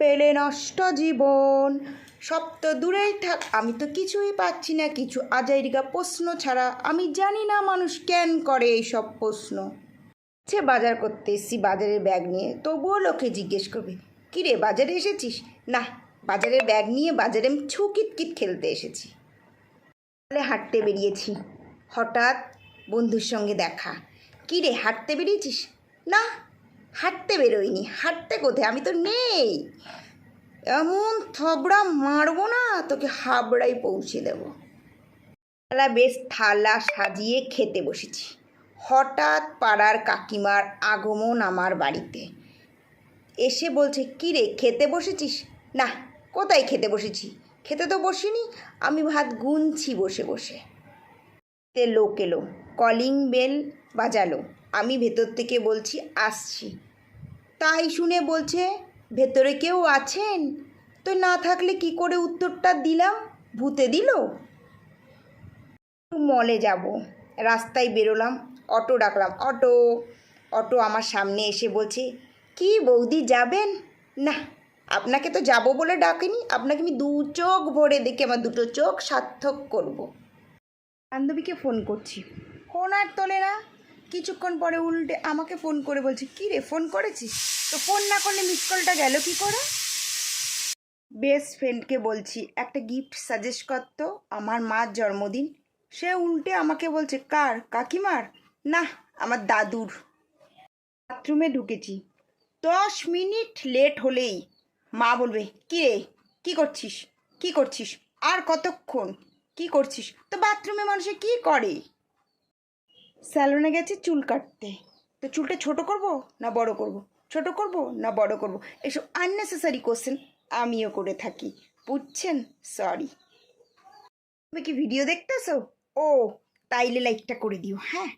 পেলে নষ্ট জীবন, সব তো দূরেই থাক, আমি তো কিছুই পাচ্ছি না, কিছু আজাইরিকা প্রশ্ন ছাড়া। আমি জানি না মানুষ কেন করে এইসব প্রশ্ন। সে বাজার করতে এসেছি বাজারের ব্যাগ নিয়ে, তবুও লোকে জিজ্ঞেস করবে, কিরে বাজারে এসেছিস? না, বাজারের ব্যাগ নিয়ে বাজারে আমি ছুকিটকিট খেলতে এসেছি। তাহলে হাঁটতে বেরিয়েছি, হঠাৎ বন্ধুর সঙ্গে দেখা। কিরে হাঁটতে বেরিয়েছিস? না, হাঁটতে বেরোয়নি। হাঁটতে কোথায়, আমি তো নেই। এমন থবড়া মারবো না তোকে, হাবড়াই পৌঁছে দেবো। বেলা বেশ থালা সাজিয়ে খেতে বসেছি, হঠাৎ পাড়ার কাকিমার আগমন আমার বাড়িতে। এসে বলছে, কিরে খেতে বসেছিস? না, কোথায় খেতে বসেছি, খেতে তো বসিনি, আমি ভাত গুনছি বসে বসে। লোক এলো, কলিং বেল বাজালো। আমি ভেতর থেকে বলছি আসছি। তাই শুনে বলছে, ভেতরে কেউ আছেন? তো না থাকলে কি করে উত্তরটা দিলাম, ভূতে দিল? মলে যাব, রাস্তায় বেরোলাম, অটো ডাকলাম। অটো আমার সামনে এসে বলছে, কি বৌদি যাবেন? না, আপনাকে তো যাব বলে ডাকিনি, আপনাকে আমি দু চোখ ভরে দেখে আমার দুটো চোখ সার্থক করব। বান্ধবীকে ফোন করছি, ফোন আর তোলে না। কিছুক্ষণ পরে উল্টে আমাকে ফোন করে বলছে, কী রে ফোন করেছিস? তো ফোন না করলে মিস কলটা গেল কী করে? বেস্ট ফ্রেন্ডকে বলছি একটা গিফট সাজেস্ট করতো, আমার মার জন্মদিন। সে উল্টে আমাকে বলছে, কার? কাকিমার? না, আমার দাদুর। বাথরুমে ঢুকেছি, 10 মিনিট লেট হলেই মা বলবে, কী রে কী করছিস, কী করছিস, আর কতক্ষণ, কী করছিস? তো বাথরুমে মানুষে কী করে? স্যালনে গেছে চুল কাটতে, তো চুলটা ছোট করব না বড় করব, ছোট করব না বড় করব, এসব আননেসেসারি কোশ্চেন আমিও করে থাকি, বুঝছেন? সরি। তুমি কি ভিডিও দেখতেছো? ও, তাইলে লাইকটা করে দিও, হ্যাঁ।